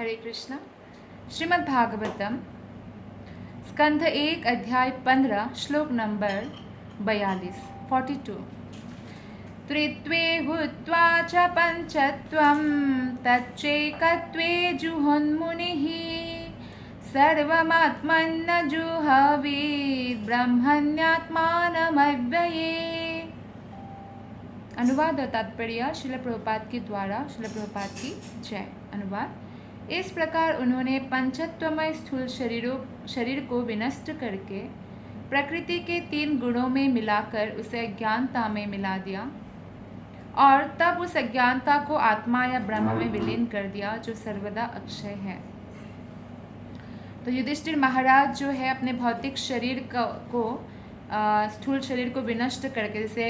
हरे कृष्णा। श्रीमद् भागवतम स्कंध 1 अध्याय 15 श्लोक नंबर 42। त्रित्वे हुत्वा च पंचत्वं तच्चैकत्वे जुहोन्मुनिः सर्वमात्मन्न जुहवीत् ब्रह्मण्यात्मानमव्यये। अनुवाद और तात्पर्य श्रील प्रभुपाद के द्वारा। श्रील प्रभुपाद की जय। अनुवाद। इस प्रकार उन्होंने पंचत्वमय स्थूल शरीर को विनष्ट करके प्रकृति के 3 गुणों में मिलाकर उसे अज्ञानता में मिला दिया और तब उस अज्ञानता को आत्मा या ब्रह्म में विलीन कर दिया जो सर्वदा अक्षय है। तो युधिष्ठिर महाराज जो है अपने भौतिक शरीर को स्थूल शरीर को विनष्ट करके, जैसे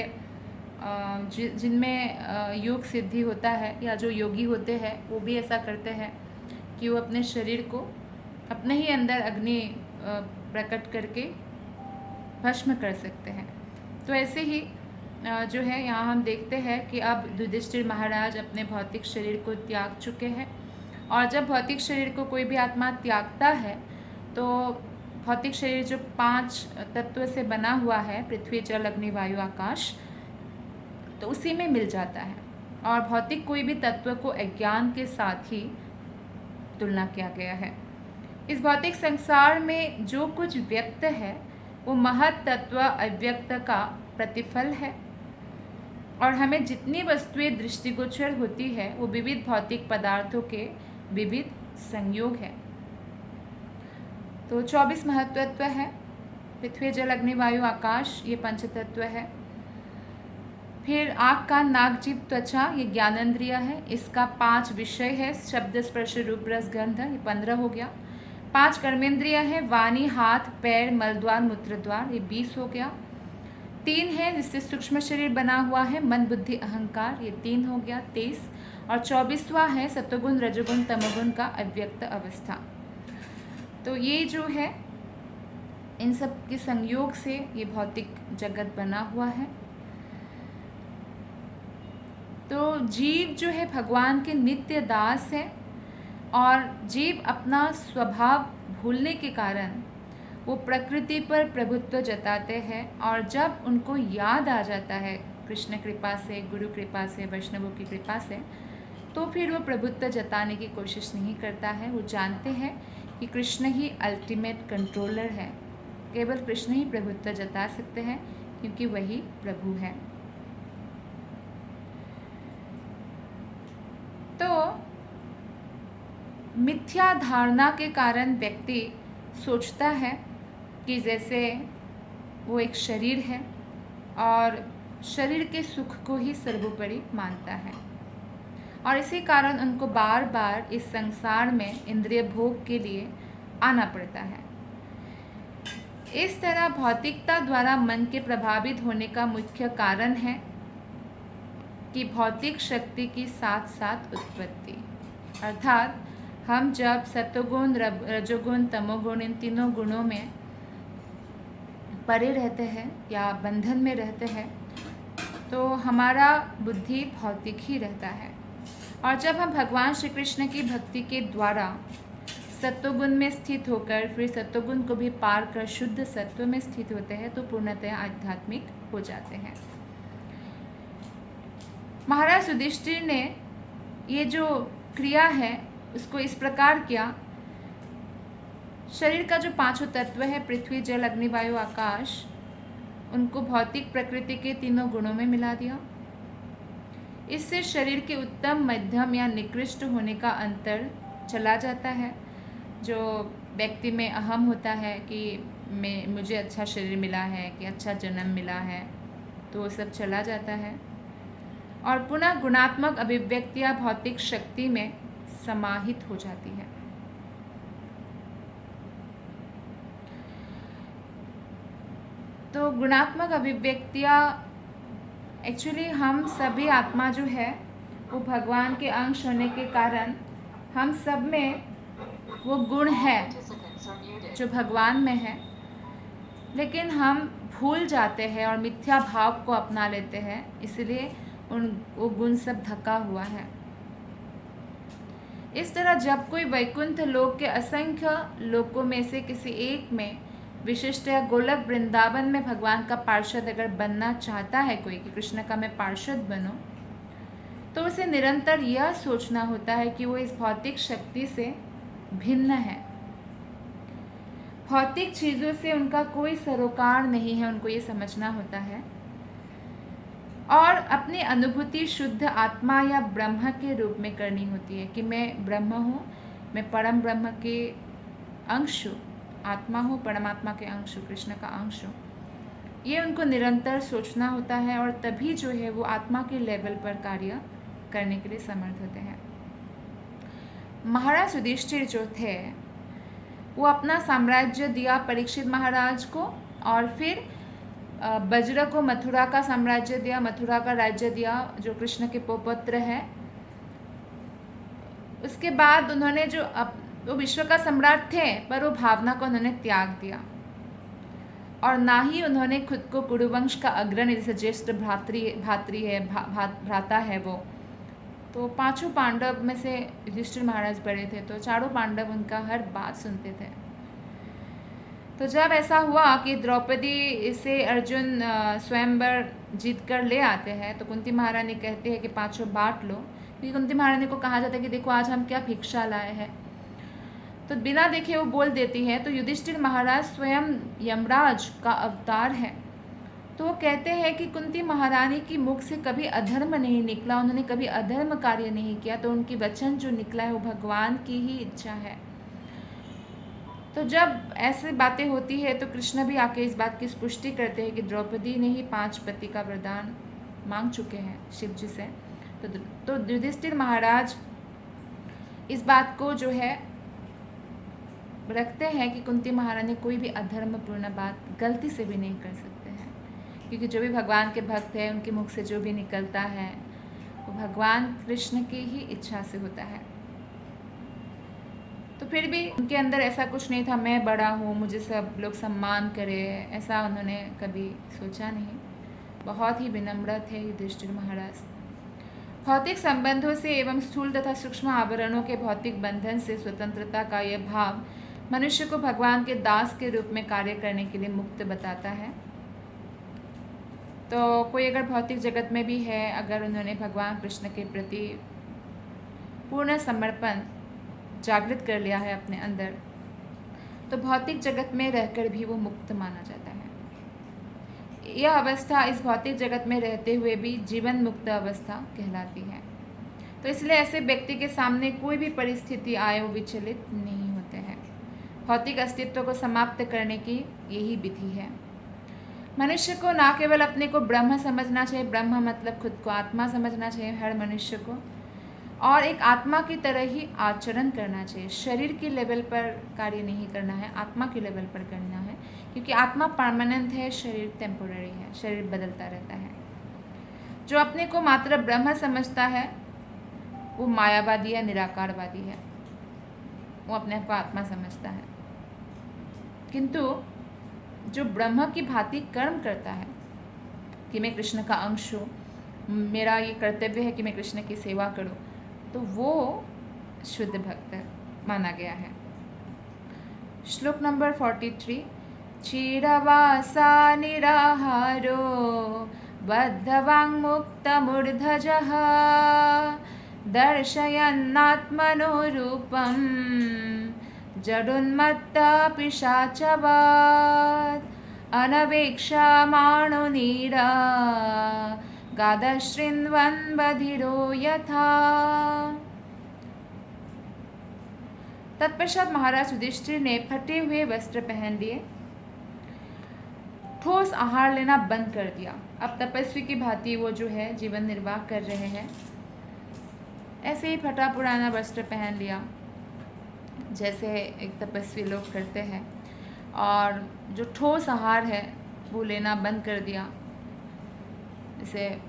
जिनमें योग सिद्धि होता है या जो योगी होते हैं वो भी ऐसा करते हैं कि वो अपने शरीर को अपने ही अंदर अग्नि प्रकट करके भस्म कर सकते हैं। तो ऐसे ही जो है यहाँ हम देखते हैं कि अब युधिष्ठिर महाराज अपने भौतिक शरीर को त्याग चुके हैं और जब भौतिक शरीर को कोई भी आत्मा त्यागता है तो भौतिक शरीर जो 5 तत्व से बना हुआ है, पृथ्वी जल अग्नि वायु आकाश, तो उसी में मिल जाता है और भौतिक कोई भी तत्व को अज्ञान के साथ ही तुलना किया गया है। इस भौतिक संसार में जो कुछ व्यक्त है वो महत तत्व अव्यक्त का प्रतिफल है और हमें जितनी वस्तुएं दृष्टिगोचर होती है वो विविध भौतिक पदार्थों के विविध संयोग है। तो 24 महत्त्व है। पृथ्वी जल अग्नि वायु आकाश, ये पंचतत्व है। फिर आँख कान नाक जीभ त्वचा, ये ज्ञानेंद्रिय है। इसका 5 विषय है, शब्द स्पर्श रूप रस गंध, ये 15 हो गया। 5 कर्मेंद्रिय है, वाणी हाथ पैर मलद्वार मूत्रद्वार, ये 20 हो गया। 3 है जिससे सूक्ष्म शरीर बना हुआ है, मन बुद्धि अहंकार, ये 3 हो गया, 23। और 24वां है सत्वगुण रजोगुण तमोगुण का अव्यक्त अवस्था। तो ये जो है इन सब के संयोग से ये भौतिक जगत बना हुआ है। तो जीव जो है भगवान के नित्य दास है और जीव अपना स्वभाव भूलने के कारण वो प्रकृति पर प्रभुत्व जताते हैं और जब उनको याद आ जाता है कृष्ण कृपा से, गुरु कृपा से, वैष्णवों की कृपा से, तो फिर वो प्रभुत्व जताने की कोशिश नहीं करता है। वो जानते हैं कि कृष्ण ही अल्टीमेट कंट्रोलर है, केवल कृष्ण ही प्रभुत्व जता सकते हैं क्योंकि वही प्रभु है। तो मिथ्या धारणा के कारण व्यक्ति सोचता है कि जैसे वो एक शरीर है और शरीर के सुख को ही सर्वोपरि मानता है और इसी कारण उनको बार बार इस संसार में इंद्रिय भोग के लिए आना पड़ता है। इस तरह भौतिकता द्वारा मन के प्रभावित होने का मुख्य कारण है कि भौतिक शक्ति की साथ साथ उत्पत्ति, अर्थात हम जब सत्वगुण रजोगुण तमोगुण इन तीनों गुणों में परे रहते हैं या बंधन में रहते हैं तो हमारा बुद्धि भौतिक ही रहता है और जब हम भगवान श्री कृष्ण की भक्ति के द्वारा सत्वगुण में स्थित होकर फिर सत्वगुण को भी पार कर शुद्ध सत्व में स्थित होते हैं तो पूर्णतः आध्यात्मिक हो जाते हैं। महाराज युधिष्ठिर ने ये जो क्रिया है उसको इस प्रकार किया। शरीर का जो 5 तत्व है, पृथ्वी जल अग्नि वायु आकाश, उनको भौतिक प्रकृति के 3 गुणों में मिला दिया। इससे शरीर के उत्तम मध्यम या निकृष्ट होने का अंतर चला जाता है। जो व्यक्ति में अहम होता है कि मुझे अच्छा शरीर मिला है, कि अच्छा जन्म मिला है, तो वो सब चला जाता है और पुनः गुणात्मक अभिव्यक्तियां भौतिक शक्ति में समाहित हो जाती है। तो गुणात्मक अभिव्यक्तियां एक्चुअली हम सभी आत्मा जो है वो भगवान के अंश होने के कारण हम सब में वो गुण है जो भगवान में है, लेकिन हम भूल जाते हैं और मिथ्या भाव को अपना लेते हैं, इसलिए वो गुण सब ढका हुआ है। इस तरह जब कोई वैकुंठ लोक के असंख्य लोकों में से किसी एक में विशिष्ट या गोलक वृंदावन में भगवान का पार्षद अगर बनना चाहता है कोई कि कृष्ण का मैं पार्षद बनूं, तो उसे निरंतर यह सोचना होता है कि वो इस भौतिक शक्ति से भिन्न है। भौतिक चीज़ों से उनका कोई सरोकार नहीं है, उनको ये समझना होता है। और अपनी अनुभूति शुद्ध आत्मा या ब्रह्म के रूप में करनी होती है कि मैं ब्रह्म हूँ, मैं परम ब्रह्म के अंश हूँ, आत्मा हूँ, परमात्मा के अंश हूँ, कृष्ण का अंश हूँ। ये उनको निरंतर सोचना होता है और तभी जो है वो आत्मा के लेवल पर कार्य करने के लिए समर्थ होते हैं। महाराज युधिष्ठिर जो थे वो अपना साम्राज्य दिया परीक्षित महाराज को, और फिर वज्र को मथुरा का साम्राज्य दिया, मथुरा का राज्य दिया जो कृष्ण के पुत्र है। उसके बाद उन्होंने वो विश्व का सम्राट थे, पर वो भावना को उन्होंने त्याग दिया और ना ही उन्होंने खुद को कुरुवंश का अग्रणी, जैसे ज्येष्ठ भ्राता है वो, तो पांचों पांडव में से युधिष्ठिर महाराज बड़े थे, तो चारों पांडव उनका हर बात सुनते थे। तो जब ऐसा हुआ कि द्रौपदी से अर्जुन स्वयंवर जीत कर ले आते हैं, तो कुंती महारानी कहती है कि पांचों बांट लो, क्योंकि कुंती महारानी को कहा जाता है कि देखो आज हम क्या भिक्षा लाए हैं। तो बिना देखे वो बोल देती है। तो युधिष्ठिर महाराज स्वयं यमराज का अवतार है, तो वो कहते हैं कि कुंती महारानी की मुख से कभी अधर्म नहीं निकला, उन्होंने कभी अधर्म कार्य नहीं किया, तो उनकी वचन जो निकला है वो भगवान की ही इच्छा है। तो जब ऐसी बातें होती है तो कृष्ण भी आके इस बात की पुष्टि करते हैं कि द्रौपदी ने ही 5 पति का वरदान मांग चुके हैं शिव जी से। तो युधिष्ठिर महाराज इस बात को जो है रखते हैं कि कुंती महारानी कोई भी अधर्मपूर्ण बात गलती से भी नहीं कर सकते हैं, क्योंकि जो भी भगवान के भक्त हैं उनके मुख से जो भी निकलता है वो भगवान कृष्ण की ही इच्छा से होता है। तो फिर भी उनके अंदर ऐसा कुछ नहीं था मैं बड़ा हूँ, मुझे सब लोग सम्मान करें, ऐसा उन्होंने कभी सोचा नहीं। बहुत ही विनम्र थे युधिष्ठिर महाराज। भौतिक संबंधों से एवं स्थूल तथा सूक्ष्म आवरणों के भौतिक बंधन से स्वतंत्रता का यह भाव मनुष्य को भगवान के दास के रूप में कार्य करने के लिए मुक्त बताता है। तो कोई अगर भौतिक जगत में भी है, अगर उन्होंने भगवान कृष्ण के प्रति पूर्ण समर्पण जागृत कर लिया है अपने अंदर, तो भौतिक जगत में रहकर भी वो मुक्त माना जाता है। यह अवस्था इस भौतिक जगत में रहते हुए भी जीवन मुक्त अवस्था कहलाती है। तो इसलिए ऐसे व्यक्ति के सामने कोई भी परिस्थिति आए वो विचलित नहीं होते हैं। भौतिक अस्तित्व को समाप्त करने की यही विधि है। मनुष्य को ना केवल अपने को ब्रह्म समझना चाहिए, ब्रह्म मतलब खुद को आत्मा समझना चाहिए हर मनुष्य को, और एक आत्मा की तरह ही आचरण करना चाहिए। शरीर के लेवल पर कार्य नहीं करना है, आत्मा के लेवल पर करना है, क्योंकि आत्मा परमानेंट है, शरीर टेम्पोररी है, शरीर बदलता रहता है। जो अपने को मात्र ब्रह्म समझता है वो मायावादी या निराकारवादी है, वो अपने आप को आत्मा समझता है। किंतु जो ब्रह्म की भांति कर्म करता है कि मैं कृष्ण का अंश हूँ, मेरा ये कर्तव्य है कि मैं कृष्ण की सेवा करूँ, तो वो शुद्ध भक्त माना गया है। श्लोक नंबर 43। क्षीरवासा निराहारो बद्धवाङ्मुक्तमूर्धजः दर्शयन्नात्मनो रूपं जडोन्मत्तपिशाचवत् अनवेक्षमाणो नीरा गादश्रिन्वन् बधिरो यथा। तत्पश्चात महाराज युधिष्ठिर ने फटे हुए वस्त्र पहन लिए, ठोस आहार लेना बंद कर दिया। अब तपस्वी की भांति वो जो है जीवन निर्वाह कर रहे हैं। ऐसे ही फटा पुराना वस्त्र पहन लिया जैसे एक तपस्वी लोग करते हैं, और जो ठोस आहार है वो लेना बंद कर दिया। जैसे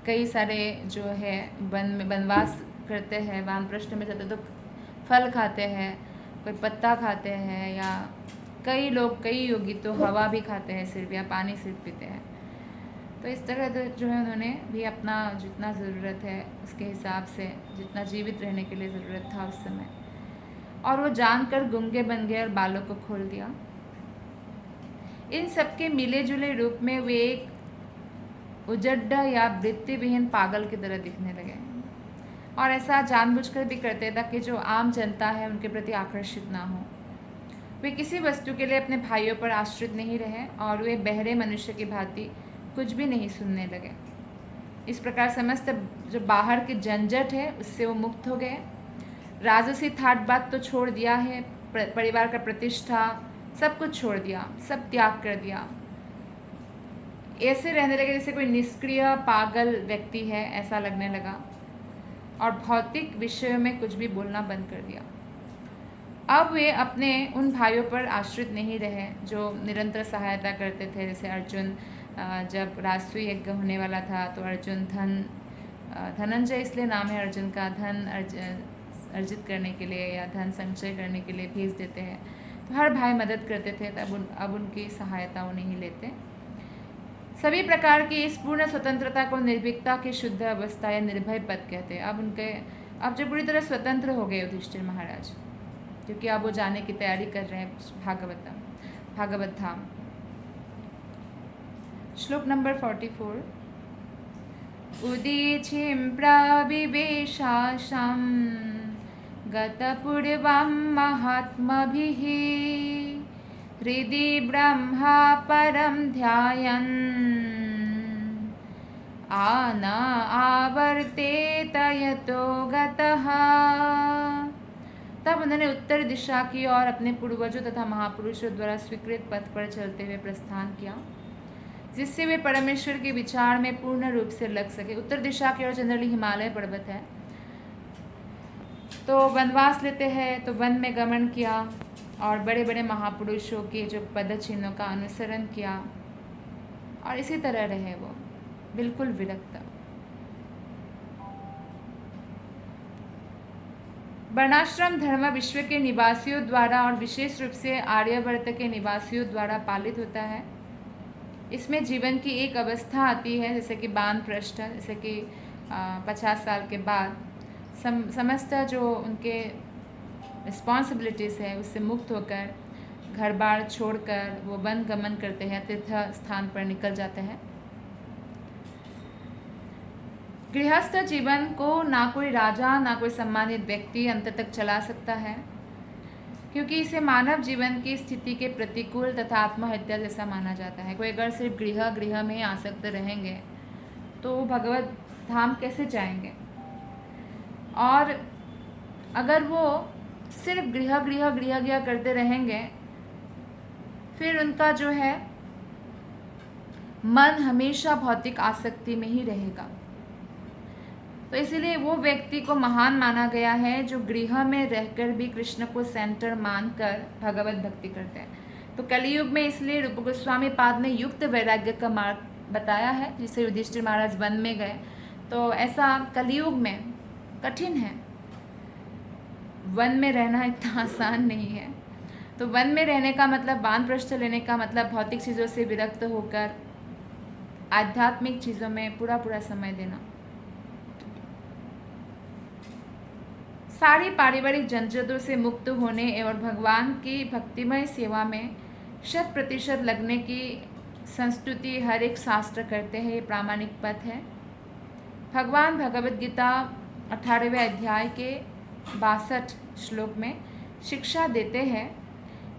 कई सारे जो है वन में वनवास करते हैं, वानप्रस्थ में जाते तो फल खाते हैं, कोई पत्ता खाते हैं, या कई लोग कई योगी तो हवा भी खाते हैं सिर्फ, या पानी सिर्फ पीते हैं। तो इस तरह जो है उन्होंने भी अपना जितना ज़रूरत है उसके हिसाब से, जितना जीवित रहने के लिए ज़रूरत था उस समय, और वो जानकर गूंगे बन गए और बालों को खोल दिया। इन सबके मिले जुले रूप में वे एक उजड्डा या वृत्तिविहीन पागल की तरह दिखने लगे, और ऐसा जानबूझकर भी करते ताकि जो आम जनता है उनके प्रति आकर्षित ना हो। वे किसी वस्तु के लिए अपने भाइयों पर आश्रित नहीं रहे और वे बहरे मनुष्य की भांति कुछ भी नहीं सुनने लगे। इस प्रकार समस्त जो बाहर की झंझट है उससे वो मुक्त हो गए। राजसी ठाट बात तो छोड़ दिया है, परिवार का प्रतिष्ठा सब कुछ छोड़ दिया, सब त्याग कर दिया। ऐसे रहने लगे जैसे कोई निष्क्रिय पागल व्यक्ति है, ऐसा लगने लगा, और भौतिक विषयों में कुछ भी बोलना बंद कर दिया। अब वे अपने उन भाइयों पर आश्रित नहीं रहे जो निरंतर सहायता करते थे। जैसे अर्जुन, जब राजसूय यज्ञ होने वाला था तो अर्जुन धनंजय इसलिए नाम है अर्जुन का, धन अर्जित करने के लिए या धन संचय करने के लिए भेज देते हैं। तो हर भाई मदद करते थे, तब अब उनकी सहायता वो नहीं लेते। सभी प्रकार की इस पूर्ण स्वतंत्रता को निर्भीकता की शुद्ध अवस्था या निर्भय पद कहते हैं। अब जो पूरी तरह स्वतंत्र हो गए युधिष्ठिर महाराज, क्योंकि अब वो जाने की तैयारी कर रहे हैं भागवत धाम। श्लोक नंबर 44। उदीचिं प्रविवेशाशं गतपूर्वं महात्मभिः हृदि ब्रह्मा परं ध्यायन् न आवर्तेत यतो गतः। तब उन्होंने उत्तर दिशा की और अपने पूर्वजों तथा महापुरुषों द्वारा स्वीकृत पथ पर चलते हुए प्रस्थान किया, जिससे वे परमेश्वर के विचार में पूर्ण रूप से लग सके। उत्तर दिशा की ओर जनरली हिमालय पर्वत है। तो वनवास लेते हैं तो वन में गमन किया और बड़े बड़े महापुरुषों के जो पद चिन्हों का अनुसरण किया, और इसी तरह रहे वो बिल्कुल विरक्त। वर्णाश्रम धर्म विश्व के निवासियों द्वारा और विशेष रूप से आर्यवर्त के निवासियों द्वारा पालित होता है। इसमें जीवन की एक अवस्था आती है, जैसे कि वानप्रस्थ, जैसे कि 50 साल के बाद समस्त जो उनके रिस्पॉन्सिबिलिटीज़ है उससे मुक्त होकर घर बार छोड़कर वो वन गमन करते हैं, तीर्थ स्थान पर निकल जाते हैं। गृहस्थ जीवन को ना कोई राजा ना कोई सम्मानित व्यक्ति अंत तक चला सकता है, क्योंकि इसे मानव जीवन की स्थिति के प्रतिकूल तथा आत्महत्या जैसा माना जाता है। कोई अगर सिर्फ गृह में आसक्त रहेंगे तो भगवत धाम कैसे जाएंगे, और अगर वो सिर्फ गृह करते रहेंगे फिर उनका जो है मन हमेशा भौतिक आसक्ति में ही रहेगा। तो इसीलिए वो व्यक्ति को महान माना गया है जो गृह में रहकर भी कृष्ण को सेंटर मानकर भगवत भक्ति करते हैं। तो कलियुग में इसलिए रूप गोस्वामी पाद ने युक्त वैराग्य का मार्ग बताया है, जिससे युधिष्ठिर महाराज वन में गए। तो ऐसा कलियुग में कठिन है, वन में रहना इतना आसान नहीं है। तो वन में रहने का मतलब, वानप्रस्थ लेने का मतलब भौतिक चीज़ों से विरक्त होकर आध्यात्मिक चीज़ों में पूरा समय देना। सारी पारिवारिक झंझटों से मुक्त होने एवं भगवान की भक्तिमय सेवा में 100% लगने की संस्तुति हर एक शास्त्र करते हैं। ये प्रामाणिक पथ है। भगवान भगवद गीता 18वें अध्याय के 62 श्लोक में शिक्षा देते हैं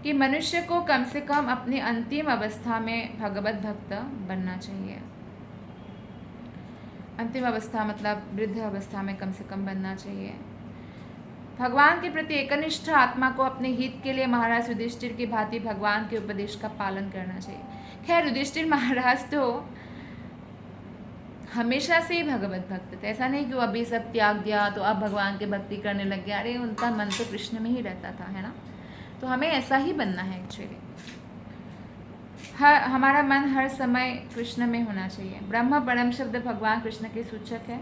कि मनुष्य को कम से कम अपनी अंतिम अवस्था में भगवत भक्त बनना चाहिए। अंतिम अवस्था मतलब वृद्ध अवस्था में कम से कम बनना चाहिए। भगवान के प्रति एकनिष्ठ आत्मा को अपने हित के लिए महाराज युधिष्ठिर की भांति भगवान के उपदेश का पालन करना चाहिए। खैर, युधिष्ठिर महाराज तो हमेशा से ही भगवत भक्त थे। ऐसा नहीं कि वो अभी सब त्याग दिया तो अब भगवान की भक्ति करने लग गया। अरे, उनका मन तो कृष्ण में ही रहता था, है ना। तो हमें ऐसा ही बनना है एक्चुअली। हमारा मन हर समय कृष्ण में होना चाहिए। ब्रह्म परम शब्द भगवान कृष्ण के सूचक है।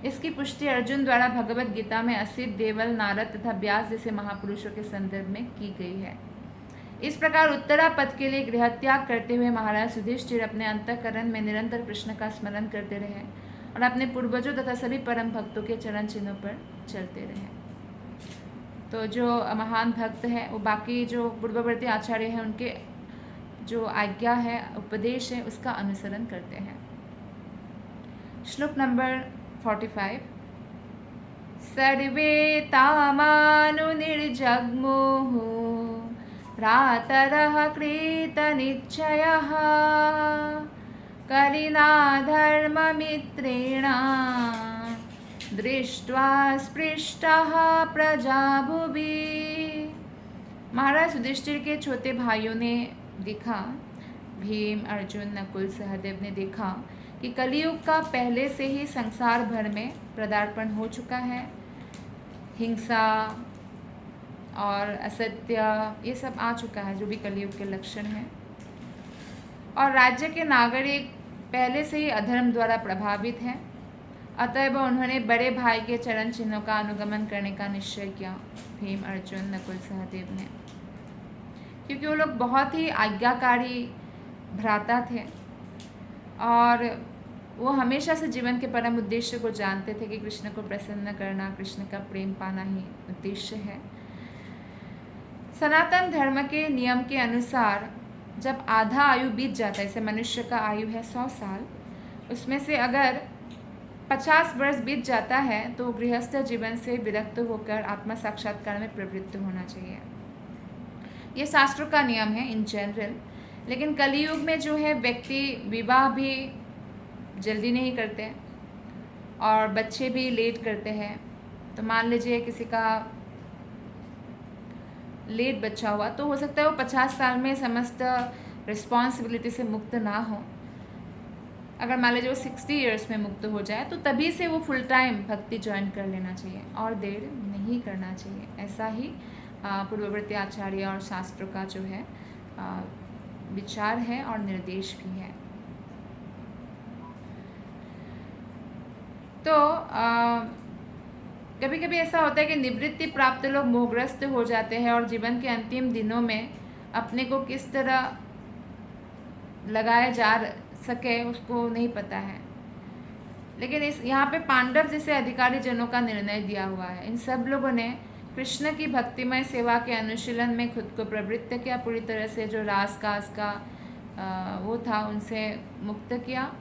इसकी पुष्टि अर्जुन द्वारा भगवत गीता में असित, देवल, नारद तथा व्यास जैसे महापुरुषों के संदर्भ में की गई है। इस प्रकार उत्तरा पद के लिए गृह त्याग करते हुए महाराज युधिष्ठिर अपने अंतःकरण में निरंतर कृष्ण का स्मरण करते रहे और अपने पूर्वजों तथा सभी परम भक्तों के चरण चिन्हों पर चलते रहे। तो जो महान भक्त है वो बाकी जो पूर्ववर्ती आचार्य हैं उनके जो आज्ञा है, उपदेश है, उसका अनुसरण करते हैं। श्लोक नंबर 45। सर्वे तामानुनिर्जग्मुः प्रातरः कृतनिश्चयः कलिना धर्ममित्रेण दृष्ट्वा स्पृष्टः प्रजाभुवि। महाराज युधिष्ठिर के छोटे भाइयों ने देखा, भीम, अर्जुन, नकुल, सहदेव ने देखा कि कलियुग का पहले से ही संसार भर में पदार्पण हो चुका है। हिंसा और असत्य ये सब आ चुका है, जो भी कलियुग के लक्षण हैं। और राज्य के नागरिक पहले से ही अधर्म द्वारा प्रभावित हैं। अतएव उन्होंने बड़े भाई के चरण चिन्हों का अनुगमन करने का निश्चय किया, भीम, अर्जुन, नकुल, सहदेव ने, क्योंकि वो लोग बहुत ही आज्ञाकारी भ्राता थे और वो हमेशा से जीवन के परम उद्देश्य को जानते थे कि कृष्ण को प्रसन्न करना, कृष्ण का प्रेम पाना ही उद्देश्य है। सनातन धर्म के नियम के अनुसार जब आधा आयु बीत जाता है, जैसे मनुष्य का आयु है 100 साल, उसमें से अगर 50 वर्ष बीत जाता है तो गृहस्थ जीवन से विरक्त होकर आत्मा साक्षात्कार में प्रवृत्त होना चाहिए। ये शास्त्रों का नियम है इन जनरल। लेकिन कलियुग में जो है व्यक्ति विवाह भी जल्दी नहीं करते और बच्चे भी लेट करते हैं। तो मान लीजिए किसी का लेट बच्चा हुआ तो हो सकता है वो 50 साल में समस्त रिस्पॉन्सिबिलिटी से मुक्त ना हो। अगर मान लीजिए वो 60 ईयर्स में मुक्त हो जाए तो तभी से वो फुल टाइम भक्ति ज्वाइन कर लेना चाहिए और देर नहीं करना चाहिए। ऐसा ही पूर्ववर्ती आचार्य और शास्त्रों का जो है विचार है और निर्देश भी है। तो कभी कभी ऐसा होता है कि निवृत्ति प्राप्त लोग मोहग्रस्त हो जाते हैं और जीवन के अंतिम दिनों में अपने को किस तरह लगाया जा सके उसको नहीं पता है। लेकिन इस यहाँ पे पांडव जैसे अधिकारी जनों का निर्णय दिया हुआ है। इन सब लोगों ने कृष्ण की भक्तिमय सेवा के अनुशीलन में खुद को प्रवृत्त किया, पूरी तरह से जो रास कास का वो था उनसे मुक्त किया।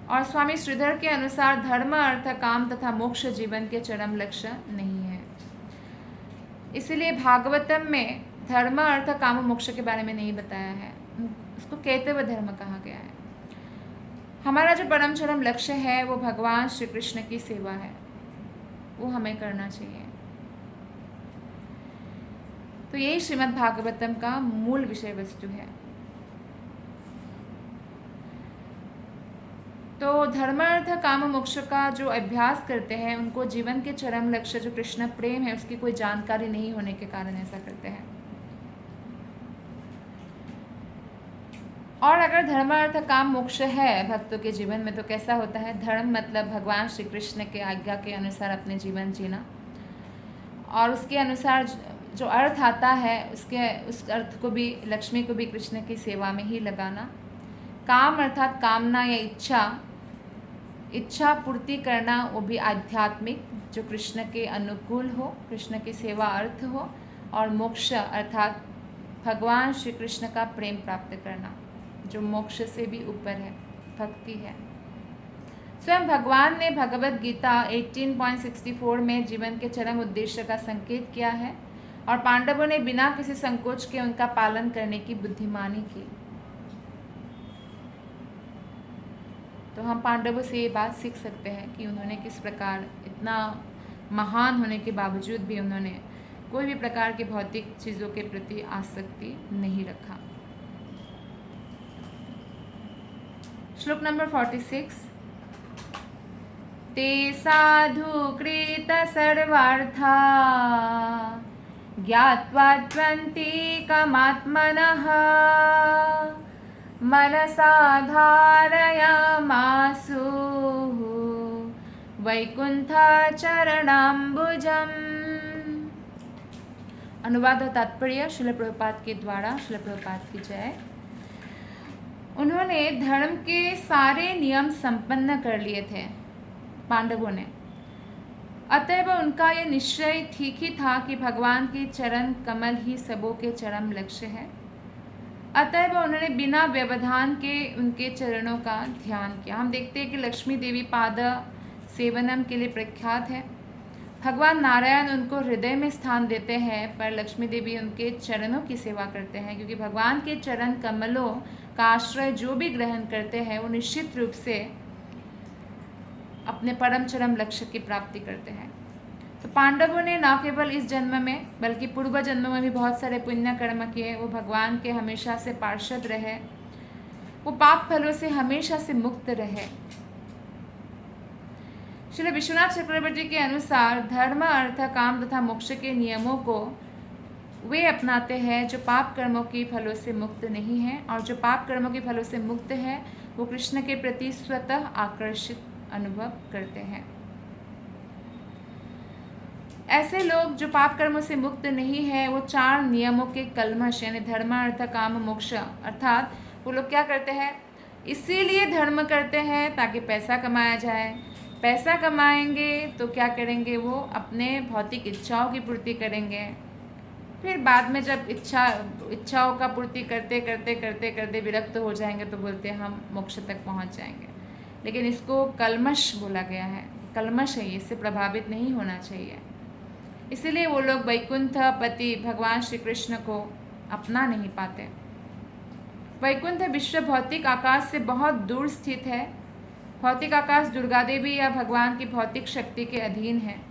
और स्वामी श्रीधर के अनुसार धर्म, अर्थ, काम तथा मोक्ष जीवन के चरम लक्ष्य नहीं है। इसलिए भागवतम में धर्म, अर्थ, काम और मोक्ष के बारे में नहीं बताया है, उसको कहते हुए धर्म कहा गया है। हमारा जो परम चरम लक्ष्य है वो भगवान श्री कृष्ण की सेवा है, वो हमें करना चाहिए। तो यही श्रीमद् भागवतम का मूल विषय वस्तु है। तो धर्म, अर्थ, काम, मोक्ष का जो अभ्यास करते हैं उनको जीवन के चरम लक्ष्य जो कृष्ण प्रेम है उसकी कोई जानकारी नहीं होने के कारण ऐसा करते हैं। और अगर धर्म, अर्थ, काम, मोक्ष है भक्तों के जीवन में तो कैसा होता है? धर्म मतलब भगवान श्री कृष्ण के आज्ञा के अनुसार अपने जीवन जीना और उसके अनुसार जो अर्थ आता है उस अर्थ को भी, लक्ष्मी को भी कृष्ण की सेवा में ही लगाना। काम अर्थात कामना या इच्छा पूर्ति करना, वो भी आध्यात्मिक, जो कृष्ण के अनुकूल हो, कृष्ण की सेवा अर्थ हो। और मोक्ष अर्थात भगवान श्री कृष्ण का प्रेम प्राप्त करना, जो मोक्ष से भी ऊपर है, भक्ति है। स्वयं भगवान ने भगवत गीता 18.64 में जीवन के चरम उद्देश्य का संकेत किया है और पांडवों ने बिना किसी संकोच के उनका पालन करने की बुद्धिमानी की। तो हम पांडवों से ये बात सीख सकते हैं कि उन्होंने किस प्रकार इतना महान होने के बावजूद भी उन्होंने कोई भी प्रकार की भौतिक चीज़ों के प्रति आसक्ति नहीं रखा। श्लोक नंबर 46। ते साधु कृत सर्वार्था ज्ञात्वा त्वन्तिकमात्मनः मनसा धारयामासु वैकुंठ चरणाम्बुजम्। अनुवाद और तात्पर्य श्रील प्रभुपाद के द्वारा। श्रील प्रभुपाद की जय। उन्होंने धर्म के सारे नियम संपन्न कर लिए थे पांडवों ने, अतएव उनका यह निश्चय ठीक ही था कि भगवान की चरण कमल ही सबों के चरम लक्ष्य है। अतएव उन्होंने बिना व्यवधान के उनके चरणों का ध्यान किया। हम देखते हैं कि लक्ष्मी देवी पाद सेवनम के लिए प्रख्यात है। भगवान नारायण उनको हृदय में स्थान देते हैं, पर लक्ष्मी देवी उनके चरणों की सेवा करते हैं, क्योंकि भगवान के चरण कमलों का आश्रय जो भी ग्रहण करते हैं वो निश्चित रूप से अपने परम चरम लक्ष्य की प्राप्ति करते हैं। तो पांडवों ने न केवल इस जन्म में बल्कि पूर्व जन्मों में भी बहुत सारे पुण्य कर्म किए। वो भगवान के हमेशा से पार्षद रहे, वो पाप फलों से हमेशा से मुक्त रहे। श्री विश्वनाथ चक्रवर्ती के अनुसार धर्म, अर्थ, काम तथा मोक्ष के नियमों को वे अपनाते हैं जो पाप कर्मों की फलों से मुक्त नहीं है, और जो पाप कर्मों के फलों से मुक्त है वो कृष्ण के प्रति स्वतः आकर्षित अनुभव करते हैं। ऐसे लोग जो पाप कर्मों से मुक्त नहीं है वो 4 नियमों के कलमश यानी धर्म, अर्थ, काम, मोक्ष, अर्थात वो लोग क्या करते हैं, इसीलिए धर्म करते हैं ताकि पैसा कमाया जाए। पैसा कमाएंगे तो क्या करेंगे, वो अपने भौतिक इच्छाओं की पूर्ति करेंगे। फिर बाद में जब इच्छाओं का पूर्ति करते करते करते करते विरक्त हो जाएंगे तो बोलते हैं हम मोक्ष तक पहुंच जाएंगे। लेकिन इसको कलमश बोला गया है, कलमश है, इससे प्रभावित नहीं होना चाहिए। इसलिए वो लोग वैकुंठ पति भगवान श्री कृष्ण को अपना नहीं पाते। वैकुंठ विश्व भौतिक आकाश से बहुत दूर स्थित है। भौतिक आकाश दुर्गा देवी या भगवान की भौतिक शक्ति के अधीन है,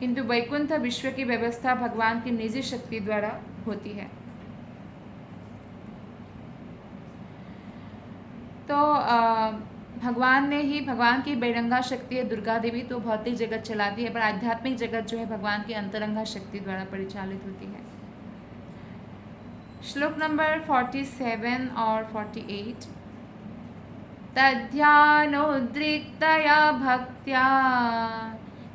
किंतु वैकुंठ विश्व की व्यवस्था भगवान की निजी शक्ति द्वारा होती है। तो भगवान की बहिरंगा शक्ति है दुर्गा देवी, तो भौतिक जगत चलाती है, पर आध्यात्मिक जगत जो है भगवान की अंतरंगा शक्ति द्वारा परिचालित होती है। श्लोक नंबर 47 और 48। तद्ध्यानोद्रिक्तया भक्त्या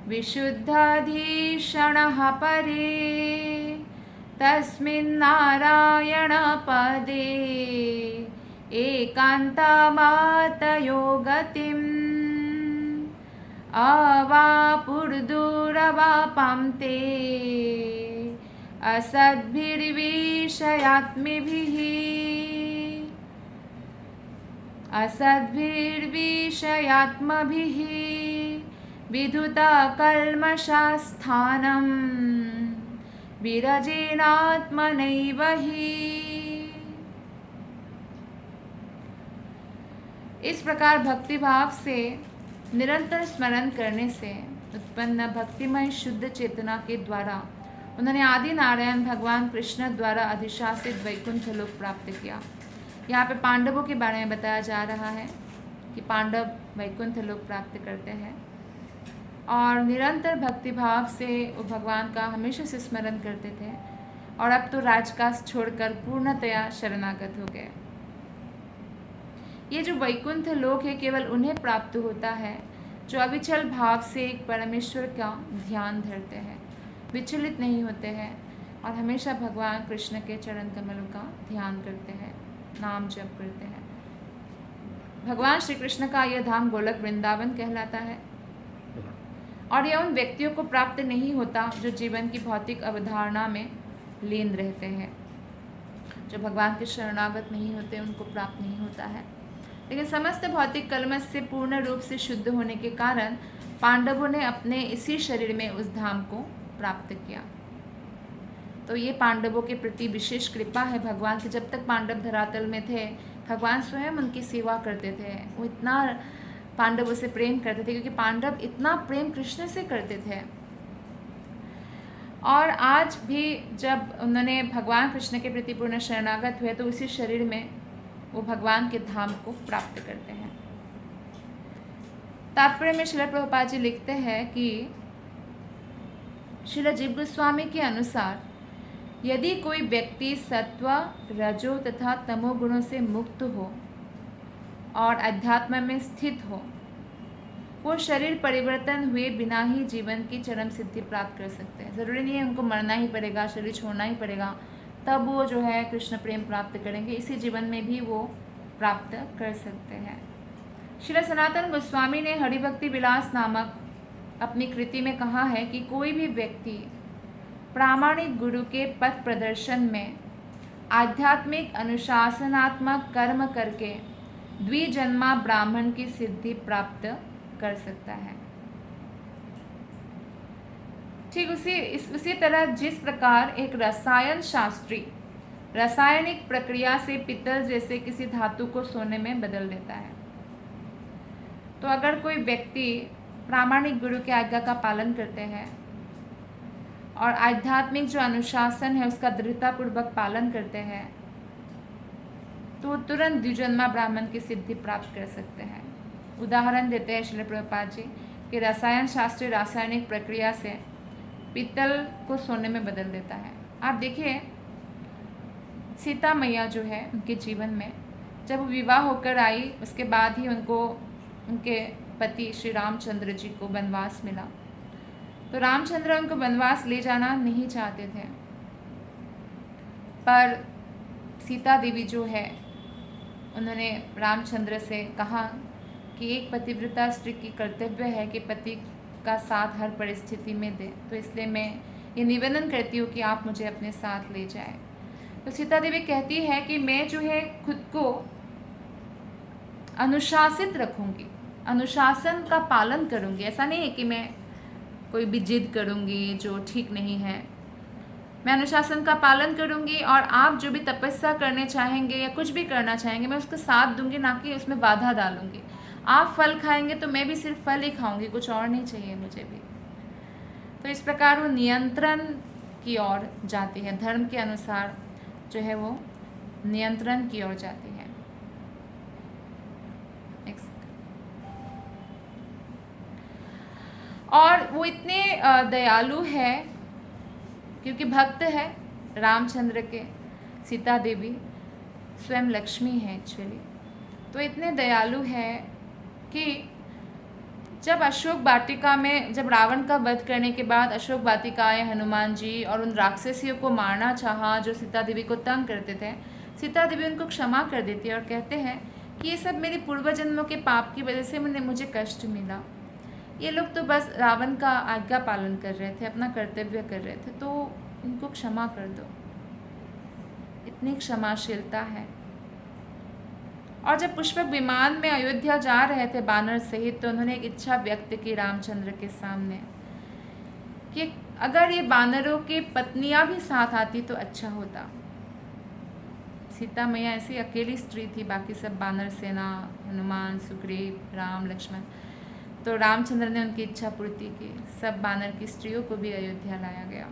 विशुद्धाधीषणः परे तस्मिन्नारायण पदे एकान्तामातयो गतिम् अवापुर्दुरवापां ते असद्भिर्विषयात्मभिः विधुतकल्मषास्थानं विरजेनात्मनैव हि। इस प्रकार भक्तिभाव से निरंतर स्मरण करने से उत्पन्न भक्तिमय शुद्ध चेतना के द्वारा उन्होंने आदि नारायण भगवान कृष्ण द्वारा अधिशासित वैकुंठ लोक प्राप्त किया। यहाँ पे पांडवों के बारे में बताया जा रहा है कि पांडव वैकुंठ लोक प्राप्त करते हैं और निरंतर भक्तिभाव से वो भगवान का हमेशा से स्मरण करते थे, और अब तो राजकाज छोड़कर पूर्णतया शरणागत हो गए। ये जो वैकुंठ लोक है केवल उन्हें प्राप्त होता है जो अविचल भाव से एक परमेश्वर का ध्यान धरते हैं, विचलित नहीं होते हैं और हमेशा भगवान कृष्ण के चरण कमलों का ध्यान करते हैं, नाम जप करते हैं। भगवान श्री कृष्ण का यह धाम गोलक वृंदावन कहलाता है, और यह उन व्यक्तियों को प्राप्त नहीं होता जो जीवन की भौतिक अवधारणा में लीन रहते हैं। जो भगवान के शरणागत नहीं होते उनको प्राप्त नहीं होता है। लेकिन समस्त भौतिक कलमश से पूर्ण रूप से शुद्ध होने के कारण पांडवों ने अपने इसी शरीर में उस धाम को प्राप्त किया। तो ये पांडवों के प्रति विशेष कृपा है भगवान की। जब तक पांडव धरातल में थे भगवान स्वयं उनकी सेवा करते थे, वो इतना पांडवों से प्रेम करते थे, क्योंकि पांडव इतना प्रेम कृष्ण से करते थे। और आज भी जब उन्होंने भगवान कृष्ण के प्रति पूर्ण शरणागत हुए तो उसी शरीर में वो भगवान के धाम को प्राप्त करते हैं। तात्पर्य में श्रील प्रभुपाद जी लिखते हैं कि श्रील जीव गोस्वामी के अनुसार यदि कोई व्यक्ति सत्व, रजो तथा तमो गुणों से मुक्त हो और अध्यात्म में स्थित हो वो शरीर परिवर्तन हुए बिना ही जीवन की चरम सिद्धि प्राप्त कर सकते हैं। ज़रूरी नहीं है उनको मरना ही पड़ेगा, शरीर छोड़ना ही पड़ेगा, तब वो जो है कृष्ण प्रेम प्राप्त करेंगे। इसी जीवन में भी वो प्राप्त कर सकते हैं। श्री सनातन गोस्वामी ने हरिभक्ति विलास नामक अपनी कृति में कहा है कि कोई भी व्यक्ति प्रामाणिक गुरु के पथ प्रदर्शन में आध्यात्मिक अनुशासनात्मक कर्म करके द्विजन्मा ब्राह्मण की सिद्धि प्राप्त कर सकता है। ठीक उसी तरह जिस प्रकार एक रसायन शास्त्री रासायनिक प्रक्रिया से पित्तल जैसे किसी धातु को सोने में बदल देता है, तो अगर कोई व्यक्ति प्रामाणिक गुरु की आज्ञा का पालन करते हैं और आध्यात्मिक जो अनुशासन है उसका दृढ़तापूर्वक पालन करते हैं, तो तुरंत द्विजन्मा ब्राह्मण की सिद्धि प्राप्त कर सकते हैं। उदाहरण देते हैं श्रील प्रभुपाद जी कि रसायन शास्त्री रासायनिक प्रक्रिया से पित्तल को सोने में बदल देता है। आप देखिए सीता मैया जो है उनके जीवन में जब वो विवाह होकर आई, उसके बाद ही उनको उनके पति श्री रामचंद्र जी को वनवास मिला। तो रामचंद्र उनको वनवास ले जाना नहीं चाहते थे, पर सीता देवी जो है उन्होंने रामचंद्र से कहा कि एक पतिव्रता स्त्री की कर्तव्य है कि पति का साथ हर परिस्थिति में दे, तो इसलिए मैं ये निवेदन करती हूँ कि आप मुझे अपने साथ ले जाएं। तो सीता देवी कहती है कि मैं जो है खुद को अनुशासित रखूँगी, अनुशासन का पालन करूँगी। ऐसा नहीं है कि मैं कोई भी जिद करूँगी जो ठीक नहीं है। मैं अनुशासन का पालन करूँगी और आप जो भी तपस्या करने चाहेंगे या कुछ भी करना चाहेंगे मैं उसका साथ दूंगी, ना कि उसमें बाधा डालूंगी। आप फल खाएंगे तो मैं भी सिर्फ फल ही खाऊंगी, कुछ और नहीं चाहिए मुझे भी। तो इस प्रकार वो नियंत्रण की ओर जाती है, धर्म के अनुसार जो है वो नियंत्रण की ओर जाती है। और वो इतने दयालु है क्योंकि भक्त है रामचंद्र के, सीता देवी स्वयं लक्ष्मी है एक्चुअली। तो इतने दयालु है कि जब अशोक वाटिका में जब रावण का वध करने के बाद अशोक वाटिका आए हनुमान जी और उन राक्षसियों को मारना चाहा जो सीता देवी को तंग करते थे, सीता देवी उनको क्षमा कर देती है और कहते हैं कि ये सब मेरे पूर्व जन्मों के पाप की वजह से मुझे कष्ट मिला। ये लोग तो बस रावण का आज्ञा पालन कर रहे थे, अपना कर्तव्य कर रहे थे, तो इनको क्षमा कर दो। इतनी क्षमाशीलता है। और जब पुष्पक विमान में अयोध्या जा रहे थे बानर सहित, तो उन्होंने एक इच्छा व्यक्त की रामचंद्र के सामने कि अगर ये बानरों की पत्नियां भी साथ आती तो अच्छा होता। सीता मैया ऐसी अकेली स्त्री थी, बाकी सब बानर सेना, हनुमान, सुग्रीव, राम, लक्ष्मण। तो रामचंद्र ने उनकी इच्छा पूर्ति की, सब बानर की स्त्रियों को भी अयोध्या लाया गया।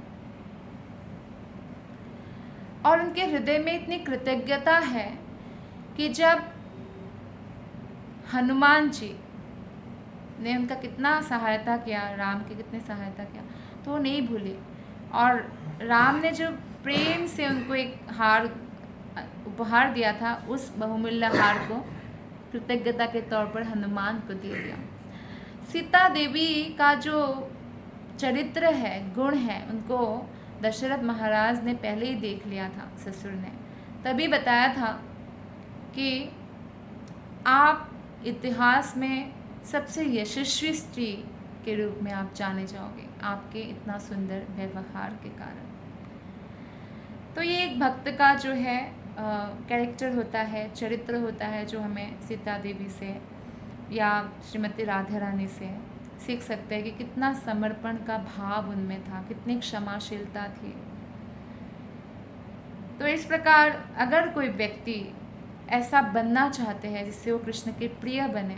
और उनके हृदय में इतनी कृतज्ञता है कि जब हनुमान जी ने उनका कितना सहायता किया, राम की कितनी सहायता किया, तो वो नहीं भूले। और राम ने जो प्रेम से उनको एक हार उपहार दिया था, उस बहुमूल्य हार को कृतज्ञता के तौर पर हनुमान को दे दिया। सीता देवी का जो चरित्र है, गुण है, उनको दशरथ महाराज ने पहले ही देख लिया था, ससुर ने तभी बताया था कि आप इतिहास में सबसे यशस्वी स्त्री के रूप में आप जाने जाओगे, आपके इतना सुंदर व्यवहार के कारण। तो ये एक भक्त का जो है कैरेक्टर होता है, चरित्र होता है, जो हमें सीता देवी से या श्रीमती राधा रानी से सीख सकते हैं कि कितना समर्पण का भाव उनमें था, कितनी क्षमाशीलता थी। तो इस प्रकार अगर कोई व्यक्ति ऐसा बनना चाहते हैं जिससे वो कृष्ण के प्रिय बने,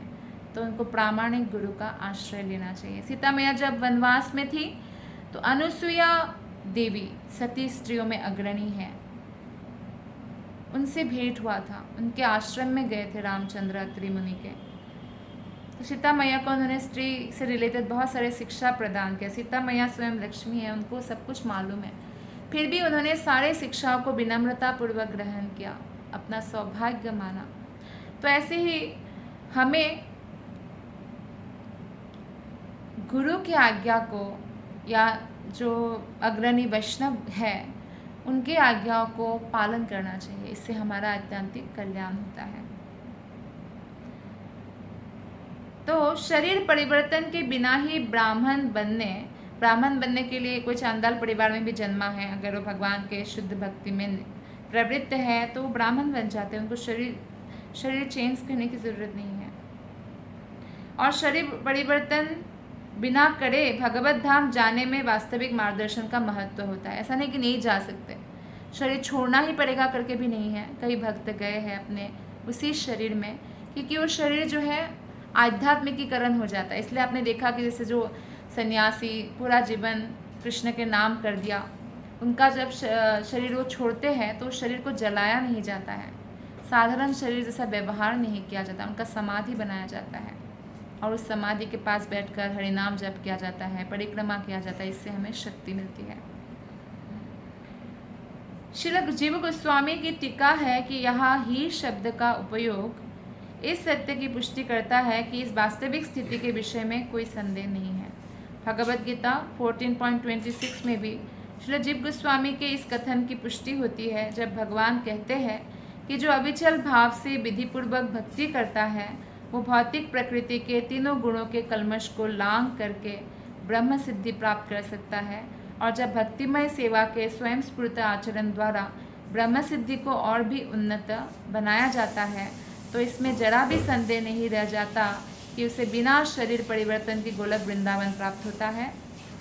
तो उनको प्रामाणिक गुरु का आश्रय लेना चाहिए। सीता मैया जब वनवास में थी तो अनुसुईया देवी सती स्त्रियों में अग्रणी है, उनसे भेंट हुआ था, उनके आश्रम में गए थे रामचंद्र अत्रि मुनि के। तो सीता मैया को उन्होंने स्त्री से रिलेटेड बहुत सारे शिक्षा प्रदान किया। सीता मैया स्वयं लक्ष्मी है, उनको सब कुछ मालूम है, फिर भी उन्होंने सारे शिक्षाओं को विनम्रतापूर्वक ग्रहण किया, अपना सौभाग्य माना। तो ऐसे ही हमें गुरु की आज्ञा को या जो अग्रणी वैष्णव है उनकी आज्ञाओं को पालन करना चाहिए। इससे हमारा आत्यंतिक कल्याण होता है। तो शरीर परिवर्तन के बिना ही ब्राह्मण बनने के लिए कोई चांडाल परिवार में भी जन्मा है, अगर वो भगवान के शुद्ध भक्ति में प्रवृत्त है तो वो ब्राह्मण बन जाते हैं। उनको शरीर चेंज करने की ज़रूरत नहीं है। और शरीर परिवर्तन बिना करे भगवत धाम जाने में वास्तविक मार्गदर्शन का महत्व होता है। ऐसा नहीं कि नहीं जा सकते, शरीर छोड़ना ही पड़ेगा करके भी नहीं है। कई भक्त गए हैं अपने उसी शरीर में, क्योंकि वो शरीर जो है आध्यात्मिकीकरण हो जाता है। इसलिए आपने देखा कि जैसे जो सन्यासी पूरा जीवन कृष्ण के नाम कर दिया, उनका जब शरीर वो छोड़ते हैं तो शरीर को जलाया नहीं जाता है, साधारण शरीर जैसा व्यवहार नहीं किया जाता, उनका समाधि बनाया जाता है और उस समाधि के पास बैठकर हरिनाम जप किया जाता है, परिक्रमा किया जाता है। इससे हमें शक्ति मिलती है। श्रील जीव गोस्वामी की टीका है कि यहाँ ही शब्द का उपयोग इस सत्य की पुष्टि करता है कि इस वास्तविक स्थिति के विषय में कोई संदेह नहीं है। भगवद गीता 14.26 में भी श्रील जीव गोस्वामी के इस कथन की पुष्टि होती है, जब भगवान कहते हैं कि जो अविचल भाव से विधिपूर्वक भक्ति करता है वो भौतिक प्रकृति के तीनों गुणों के कल्मश को लांघ करके ब्रह्म सिद्धि प्राप्त कर सकता है। और जब भक्तिमय सेवा के स्वयं स्फूर्त आचरण द्वारा ब्रह्म सिद्धि को और भी उन्नत बनाया जाता है तो इसमें जरा भी संदेह नहीं रह जाता कि उसे बिना शरीर परिवर्तन की गोलक वृंदावन प्राप्त होता है,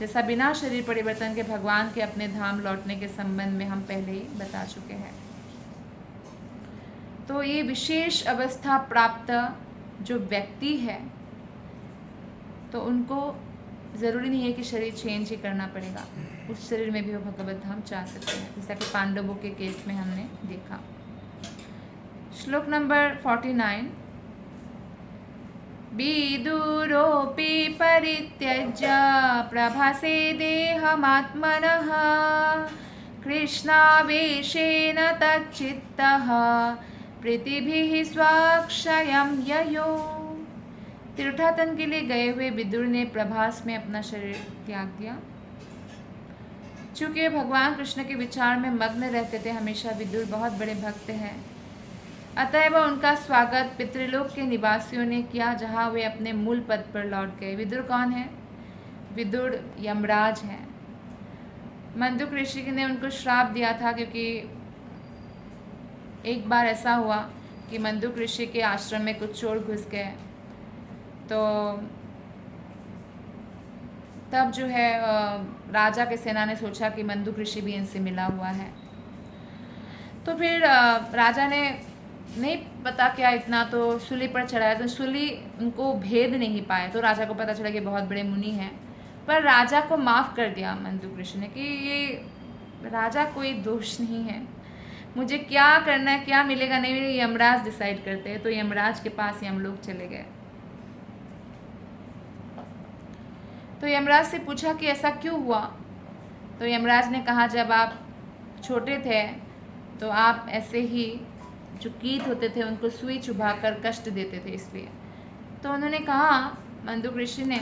जैसा बिना शरीर परिवर्तन के भगवान के अपने धाम लौटने के संबंध में हम पहले ही बता चुके हैं। तो ये विशेष अवस्था प्राप्त जो व्यक्ति है तो उनको ज़रूरी नहीं है कि शरीर चेंज ही करना पड़ेगा, उस शरीर में भी वो भगवत धाम जा सकते हैं, जैसा कि पांडवों के केस में हमने देखा। श्लोक नंबर 49। विदुरोऽपि परित्यज्य प्रभासे देहमात्मनः कृष्णावेशेन तच्चित्तः प्रीतिभिः स्वाक्षयं ययो। तीर्थाटन के लिए गए हुए विदुर ने प्रभास में अपना शरीर त्याग दिया। चूँकि भगवान कृष्ण के विचार में मग्न रहते थे, हमेशा विदुर बहुत बड़े भक्त हैं, अतएव उनका स्वागत पितृलोक के निवासियों ने किया, जहाँ वे अपने मूल पद पर लौट गए। विदुर कौन है? विदुर यमराज हैं। मंदुक ऋषि ने उनको श्राप दिया था, क्योंकि एक बार ऐसा हुआ कि मंदुक ऋषि के आश्रम में कुछ चोर घुस गए, तो तब जो है राजा के सेना ने सोचा कि मंदुक ऋषि भी इनसे मिला हुआ है। तो फिर राजा ने नहीं पता क्या इतना, तो सूली पर चढ़ाया, तो सूली उनको भेद नहीं पाए। तो राजा को पता चला कि बहुत बड़े मुनि हैं, पर राजा को माफ़ कर दिया मंदुक ऋषि ने कि ये राजा कोई दोष नहीं है, मुझे क्या करना है क्या मिलेगा नहीं मिलेगा यमराज डिसाइड करते हैं। तो यमराज के पास हम लोग चले गए। तो यमराज से पूछा कि ऐसा क्यों हुआ। तो यमराज ने कहा जब आप छोटे थे तो आप ऐसे ही जो कीट होते थे उनको सुई चुभाकर कष्ट देते थे, इसलिए। तो उन्होंने कहा मंदुक ऋषि ने,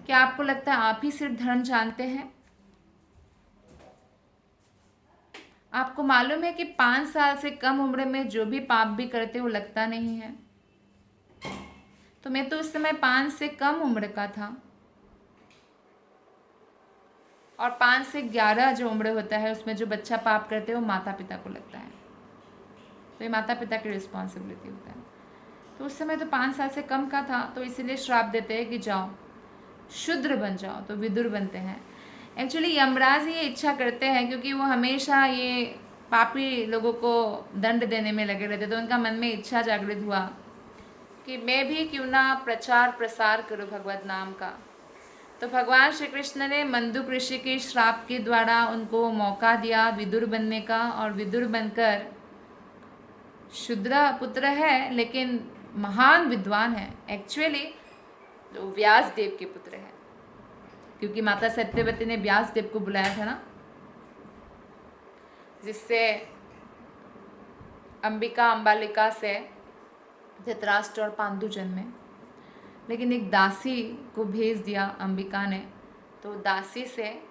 क्या आपको लगता है आप ही सिर्फ धर्म जानते हैं? आपको मालूम है कि 5 साल से कम उम्र में जो भी पाप भी करते वो लगता नहीं है। तो मैं तो उस समय 5 से कम उम्र का था, और 5 से 11 जो उम्र होता है उसमें जो बच्चा पाप करते हैं वो माता पिता को लगता है, तो ये माता पिता की रिस्पॉन्सिबिलिटी होता है। तो उस समय तो 5 साल से कम का था, तो इसीलिए श्राप देते हैं कि जाओ शूद्र बन जाओ, तो विदुर बनते हैं। एक्चुअली यमराज ये इच्छा करते हैं, क्योंकि वो हमेशा ये पापी लोगों को दंड देने में लगे रहते, तो उनका मन में इच्छा जागृत हुआ कि मैं भी क्यों ना प्रचार प्रसार करूँ भगवत नाम का। तो भगवान श्री कृष्ण ने मंदुक ऋषि के श्राप के द्वारा उनको मौका दिया विदुर बनने का, और विदुर बनकर शूद्र पुत्र है लेकिन महान विद्वान है। एक्चुअली जो व्यास देव के पुत्र है, क्योंकि माता सत्यवती ने व्यास देव को बुलाया था ना, जिससे अंबिका अंबालिका से धृतराष्ट्र और पांडु जन्मे। लेकिन एक दासी को भेज दिया अंबिका ने, तो दासी से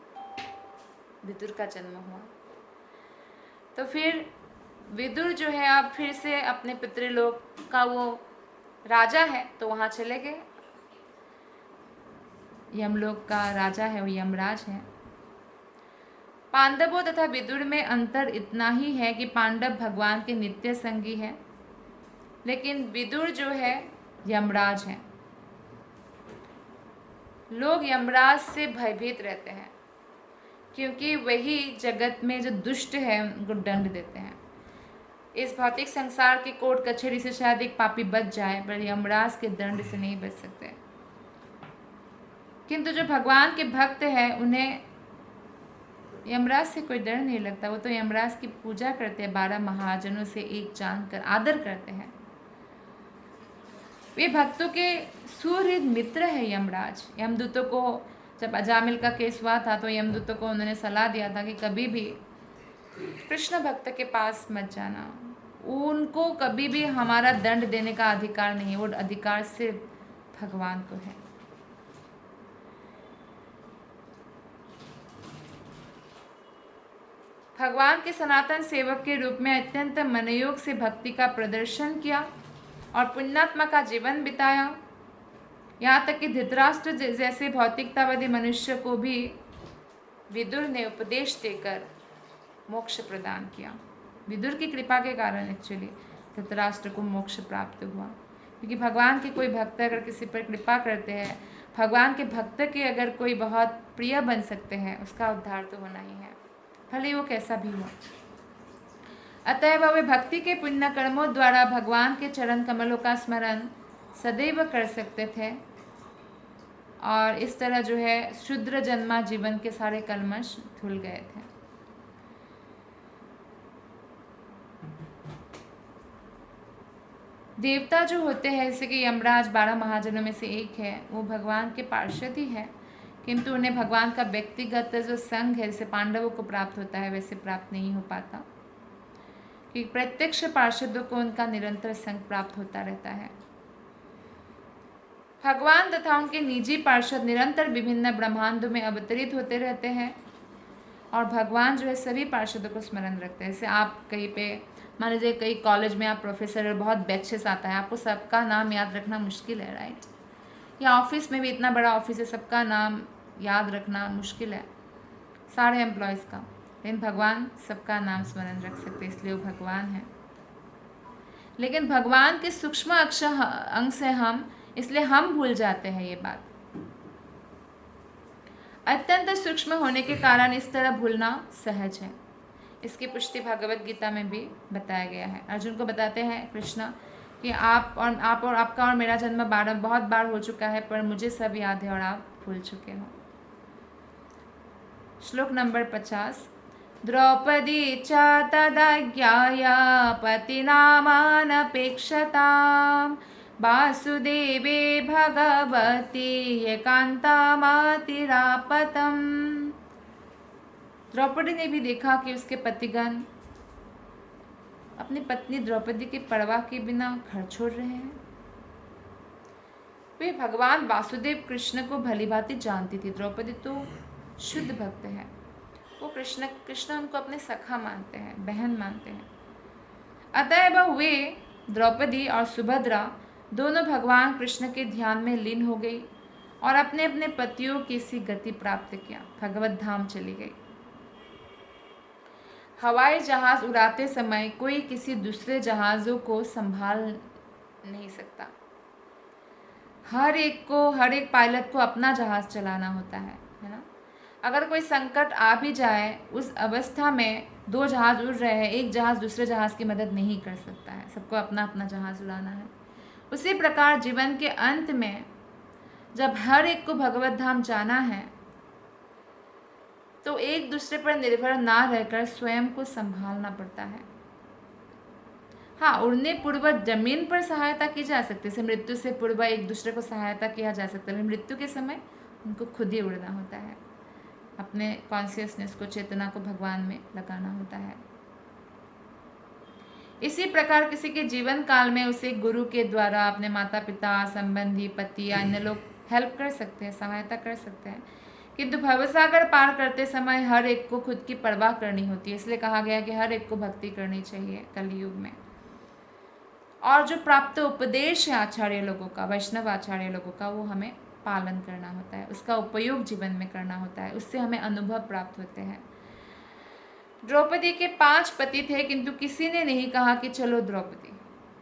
विदुर का जन्म हुआ। तो फिर विदुर जो है अब फिर से अपने पितृलोक का वो राजा है, तो वहाँ चले गए। यमलोक का राजा है वो यमराज है। पांडवों तथा विदुर में अंतर इतना ही है कि पांडव भगवान के नित्य संगी है, लेकिन विदुर जो है यमराज है। लोग यमराज से भयभीत रहते हैं क्योंकि वही जगत में जो दुष्ट है उनको दंड देते हैं। इस भौतिक संसार की कोर्ट कचहरी से शायद एक पापी बच जाए, पर यमराज के दंड से नहीं बच सकते। किंतु जो भगवान के भक्त हैं उन्हें यमराज से कोई डर नहीं लगता। वो तो यमराज की पूजा करते हैं, 12 महाजनों से एक जानकर आदर करते हैं। वे भक्तों के सूर्य मित्र है यमराज। यमदूतों को जब अजामिल का केस हुआ था तो यमदूतों को उन्होंने सलाह दिया था कि कभी भी कृष्ण भक्त के पास मत जाना, उनको कभी भी हमारा दंड देने का अधिकार नहीं, वो अधिकार सिर्फ भगवान को है। भगवान के सनातन सेवक के रूप में अत्यंत मनोयोग से भक्ति का प्रदर्शन किया और पुण्यात्मा का जीवन बिताया। यहाँ तक कि धृतराष्ट्र जैसे भौतिकतावादी मनुष्य को भी विदुर ने उपदेश देकर मोक्ष प्रदान किया। विदुर की कृपा के कारण एक्चुअली धृतराष्ट्र को मोक्ष प्राप्त हुआ, क्योंकि भगवान के कोई भक्त अगर किसी पर कृपा करते हैं, भगवान के भक्त के अगर कोई बहुत प्रिय बन सकते हैं, उसका उद्धार तो होना ही है, भले वो कैसा भी हो। अतएव वे भक्ति के पुण्य कर्मों द्वारा भगवान के चरण कमलों का स्मरण सदैव कर सकते थे और इस तरह जो है शूद्र जन्मा जीवन के सारे कलमश धुल गए थे। देवता जो होते हैं, जैसे कि यमराज 12 महाजनों में से एक है, वो भगवान के पार्षद ही है, किंतु उन्हें भगवान का व्यक्तिगत जो संग है जैसे पांडवों को प्राप्त होता है वैसे प्राप्त नहीं हो पाता, कि प्रत्यक्ष पार्षदों को उनका निरंतर संग प्राप्त होता रहता है। भगवान तथा उनके निजी पार्षद निरंतर विभिन्न ब्रह्मांडों में अवतरित होते रहते हैं और भगवान जो है सभी पार्षदों को स्मरण रखते हैं। जैसे आप कहीं पे मान लीजिए कई कॉलेज में आप प्रोफेसर बहुत बैचेस आता है, आपको सबका नाम याद रखना मुश्किल है, राइट? या ऑफिस में भी इतना बड़ा ऑफिस है, सबका नाम याद रखना मुश्किल है सारे एम्प्लॉयज़ का, लेकिन भगवान सबका नाम स्मरण रख सकते, इसलिए वो भगवान है। लेकिन भगवान के सूक्ष्म अक्षर अंश है हम, इसलिए हम भूल जाते हैं ये बात। अत्यंत सूक्ष्म होने के कारण इस तरह भूलना सहज है। इसकी पुष्टि भगवत गीता में भी बताया गया है। अर्जुन को बताते हैं कृष्ण कि आप और आपका और मेरा जन्म बहुत बार हो चुका है, पर मुझे सब याद है और आप भूल चुके हो। श्लोक नंबर 50। द्रौपदी च तदज्ञाया पतिनामानपेक्षताम् वासुदेवे भगवती एकांतामतिरापतम्। द्रौपदी ने भी देखा कि उसके पतिगण अपनी पत्नी द्रौपदी की परवाह के बिना घर छोड़ रहे हैं। वे भगवान वासुदेव कृष्ण को भलीभांति जानती थी। द्रौपदी तो शुद्ध भक्त है, वो कृष्ण उनको अपने सखा मानते हैं, बहन मानते हैं। अतएव वे द्रौपदी और सुभद्रा दोनों भगवान कृष्ण के ध्यान में लीन हो गई और अपने अपने पतियों की सी गति प्राप्त किया, भगवत धाम चली गई। हवाई जहाज उड़ाते समय कोई किसी दूसरे जहाज़ों को संभाल नहीं सकता। हर एक पायलट को अपना जहाज़ चलाना होता है ना। अगर कोई संकट आ भी जाए, उस अवस्था में 2 जहाज़ उड़ रहे हैं, एक जहाज़ दूसरे जहाज़ की मदद नहीं कर सकता है, सबको अपना अपना जहाज़ उड़ाना है। उसी प्रकार जीवन के अंत में जब हर एक को भगवत धाम जाना है, तो एक दूसरे पर निर्भर ना रहकर स्वयं को संभालना पड़ता है। हाँ, उड़ने पूर्व जमीन पर सहायता की जा सकती है, मृत्यु से पूर्व एक दूसरे को सहायता किया जा सकता है, मृत्यु के समय उनको खुद ही उड़ना होता है, अपने कॉन्शियसनेस को, चेतना को भगवान में लगाना होता है। इसी प्रकार किसी के जीवन काल में उसे गुरु के द्वारा अपने माता पिता, संबंधी, पति या अन्य लोग हेल्प कर सकते हैं, सहायता कर सकते हैं। किंतु भवसागर पार करते समय हर एक को खुद की परवाह करनी होती है। इसलिए कहा गया कि हर एक को भक्ति करनी चाहिए कलयुग में। और जो प्राप्त उपदेश है आचार्य लोगों का, वैष्णव आचार्य लोगों का, वो हमें पालन करना होता है, उसका उपयोग जीवन में करना होता है, उससे हमें अनुभव प्राप्त होते हैं। द्रौपदी के 5 पति थे, किंतु किसी ने नहीं कहा कि चलो द्रौपदी।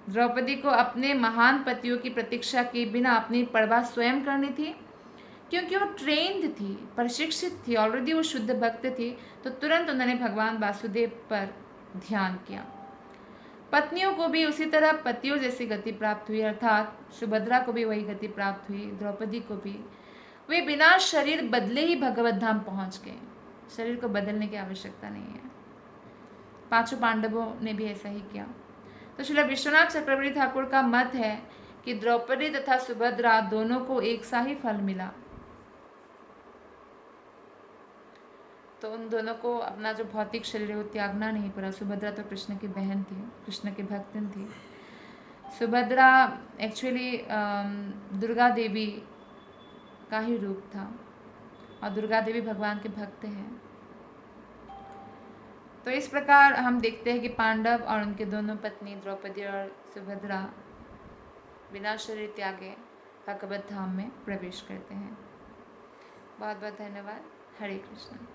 द्रौपदी को अपने महान पतियों की प्रतीक्षा के बिना अपनी परवाह स्वयं करनी थी, क्योंकि वो ट्रेंड थी, प्रशिक्षित थी, ऑलरेडी वो शुद्ध भक्त थी। तो तुरंत उन्होंने भगवान वासुदेव पर ध्यान किया। पत्नियों को भी उसी तरह पतियों जैसी गति प्राप्त हुई, अर्थात सुभद्रा को भी वही गति प्राप्त हुई, द्रौपदी को भी। वे बिना शरीर बदले ही भगवत धाम पहुंच गए। शरीर को बदलने की आवश्यकता नहीं है। 5 पांडवों ने भी ऐसा ही किया। तो श्री विश्वनाथ चक्रवर्ती ठाकुर का मत है कि द्रौपदी तथा सुभद्रा दोनों को एक सा ही फल मिला। तो उन दोनों को अपना जो भौतिक शरीर है वो त्यागना नहीं पड़ा। सुभद्रा तो कृष्ण की बहन थी, कृष्ण की भक्तन थी। सुभद्रा एक्चुअली दुर्गा देवी का ही रूप था, और दुर्गा देवी भगवान के भक्त हैं। तो इस प्रकार हम देखते हैं कि पांडव और उनके दोनों पत्नी द्रौपदी और सुभद्रा बिना शरीर त्यागे भगवत धाम में प्रवेश करते हैं। बहुत बहुत धन्यवाद। हरे कृष्ण।